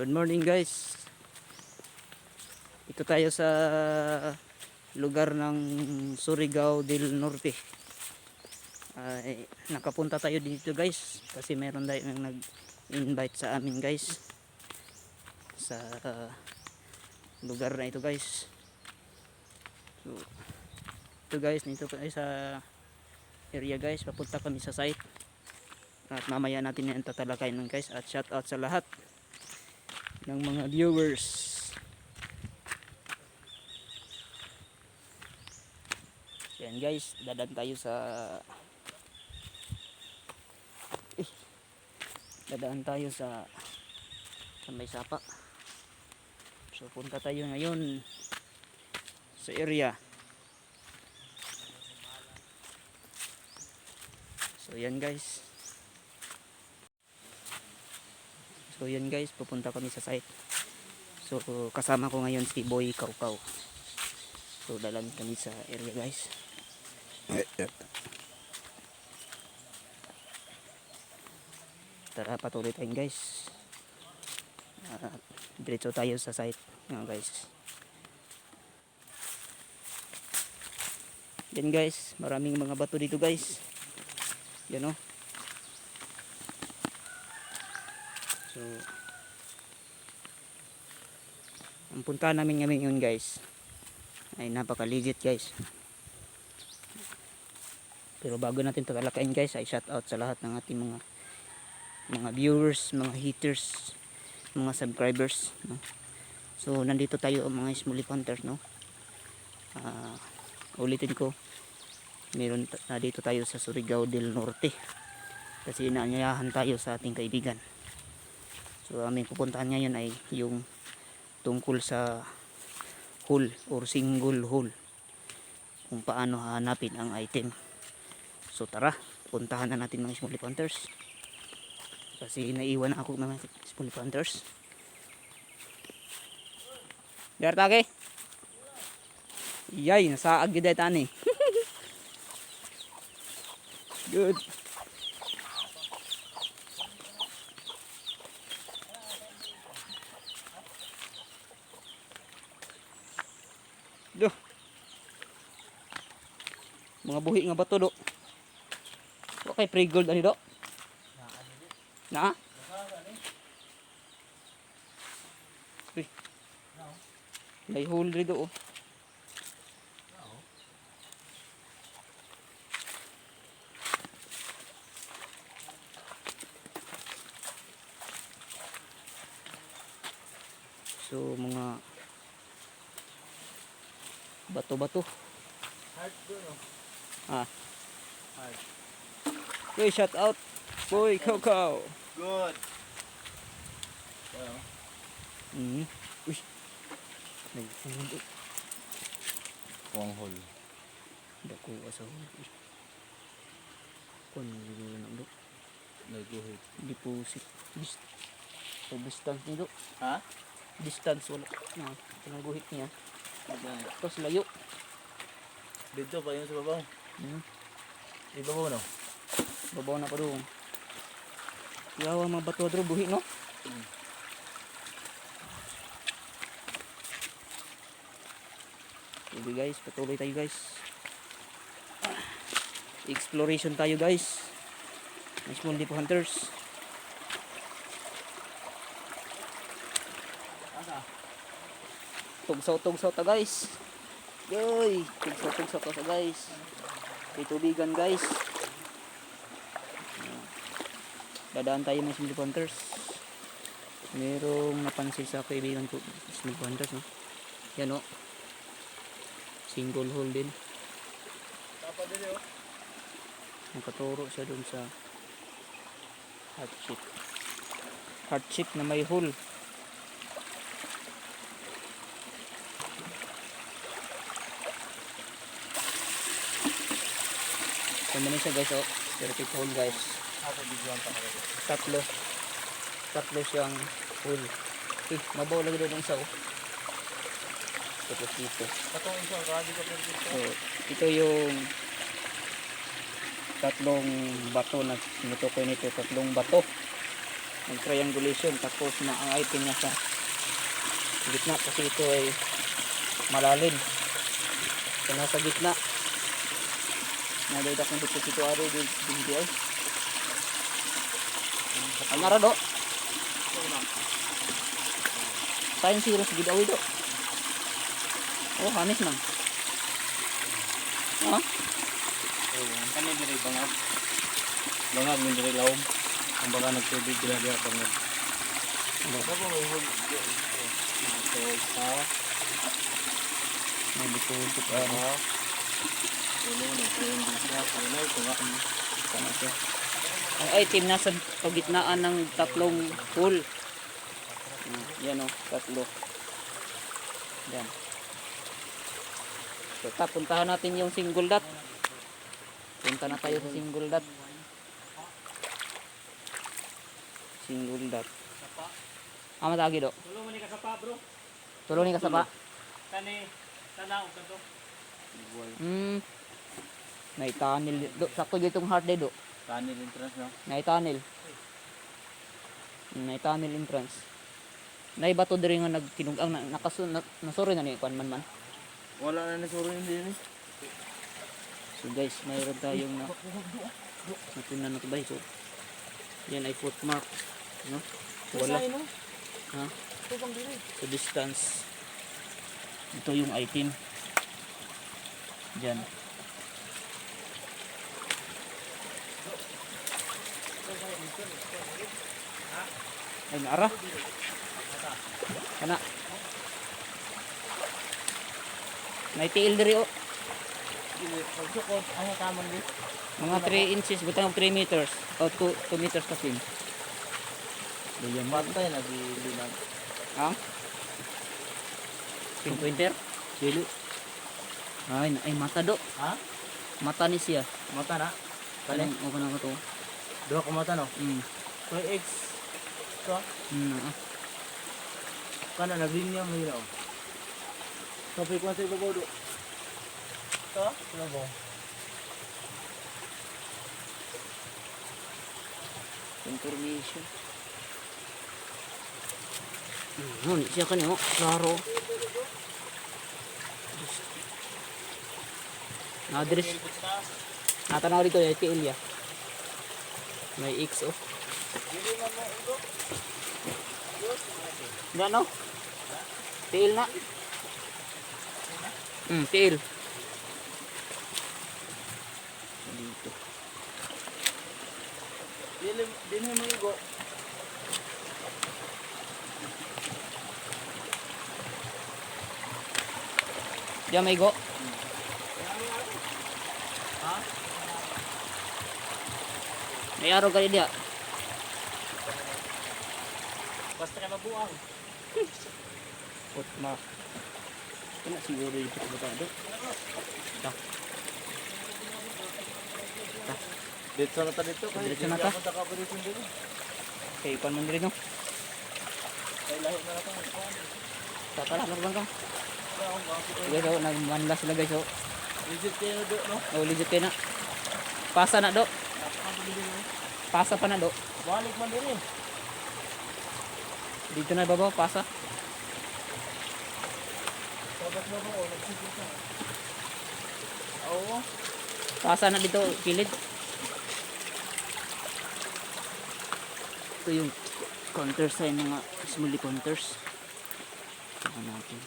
Good morning guys. Ito tayo sa lugar ng Surigao del Norte. Nakapunta tayo dito guys kasi meron tayong nag-invite sa amin guys sa lugar na ito guys. So ito guys, dito tayo sa area guys. Papunta kami sa site at mamaya natin yan tatalakayin guys. At shout out sa lahat ng mga viewers. Yan guys, dadaan tayo sa may sapa. So punta tayo ngayon sa area. So yan guys. Pupunta kami sa site. So kasama ko ngayon si Boy Kaukaw. So dalan kami sa area guys. Tara, patuloy tayo guys. Diretso tayo sa site guys. Yan guys, maraming mga bato dito guys. Yan o. So ang punta namin ngayon guys ay napaka legit guys. Pero bago natin tatalakayin guys, ay shout out sa lahat ng ating mga viewers, mga haters, mga subscribers, no? So nandito tayo mga small hunters, no? Ulitin ko, dito tayo sa Surigao del Norte kasi inaanyayahan tayo sa ating kaibigan. So aming pupuntahan ngayon ay yung tungkol sa hole or single hole, kung paano hanapin ang item. So tara, puntahan na natin mga small hunters kasi naiwan ako mga small hunters. Dartake yay, nasaag gid tani. Good. Do. Mga buhi nga bato do. Okay, pre gold ani do. Na? May hole rin do. So mga bato-bato. Hard do no? Hard. Okay, shout out Boy Kaukaw. good. Well, Uy. Nagpundo. pong hole. Dako asa hole. Kon nang do. Naguhit. Deposit. Distance ni do. Ha? Distance wala. Kanang guhit niya. Diyan. Tapos layo. Dito pa yun sa babaw. Ibabaw no? Babaw na pa doon. Yawa mga bato dro buhi no. Sige guys, patuloy tayo guys. Exploration tayo guys. Mga small deep hunters. Tugsaw ta guys. Yoy, tugsaw ta guys. May tubigan guys. Dadaan tayo mga small hunters. Merong napansin sa kaibigan ko small hunters, no? Yan o. Single hole din. Nakaturo siya dun sa heart chip na may hole. Ano siya guys, oh. Perfect hole guys. Tatlo siyang hole. Mabaw lagi doon sa tapos dito. So, ito yung tatlong bato na sinutukoy nito, tatlong bato. Mag-triangulation. Tapos ang item niya sa gitna kasi ito ay malalim. So nasa gitna. Nadaydak ng depository din ay. Ang narado. Sayang siguro sa giveaway do. Oh, hanis man. Ha? Kani diri bangag. Bangag min diri lawom. Ang baka nagtubig dira diha bangag. Ano ba mo hug? So, sa May deposit ang item nasa pagitnaan ng tatlong hole. Yan o, tatlo. Yan. So, puntahan natin yung single dot. Punta na tayo sa single dot. Single dot. Matagi do. Tulong mo ni ka sapa, bro. Tulong ni kasapa. Kani tanaw kanto. Naitanil do. Sakto gitong hard day do. Kani entrance no. Naitanil. Naitanil entrance. Naibato diri nga nagtinugang nasuri na ni kuan man. Wala na nasuro din ni. So guys, mayroon tayong natin na natubay. So, yan ay footmark. No? Wala. Ha? Sa distance. Ito yung item. Diyan. Ay, naara. Kana. Naitiil diri o. Sukod ang tamon di. Mga 3 inches, butang 3 meters. O 2 meters kasi. Diyan ba? Pantay na bilinag. Ha? Pinpointer? Dili. Ay mata do. Ha? Mata ni siya. Mata na. Kanang o kanang to. Duha ka mata no. So X. So kana naglinya mo yun. Topic ko sa ibabaw do. To, ibabaw. Information. Ano siya kanyo? Klaro. Na-address. Natanaw dito yung TL ya. May XO. Yan no? TL na. TL. Dito. Dinhi mo igo. Diyan may go. Ha? May araw ka dia. Basta ka mabuang. Footmark. Kena siguro yung pagkabado. Ito. Dito na ta dito. Diretso na ta. Punta ka pa dito dito. Okay, ipan mo rin no. Kay lahi na natin. Tatala, nagbang ka. Guys, oh, nagmanla sila guys, oh. Visit kayo do no. Oh, legit kayo na. Pasa na do. Pasa pa na do. Balik man din eh. Dito na babaw, pasa. Sabat na ba o nagsigil ka. Oo. Pasa na dito, kilid. Ito yung counter sign, mga smoothie counters. Ito natin.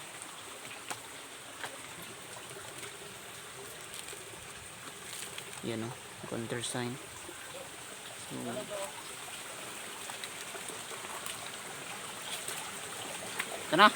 Yan o, counter sign. So, ito na.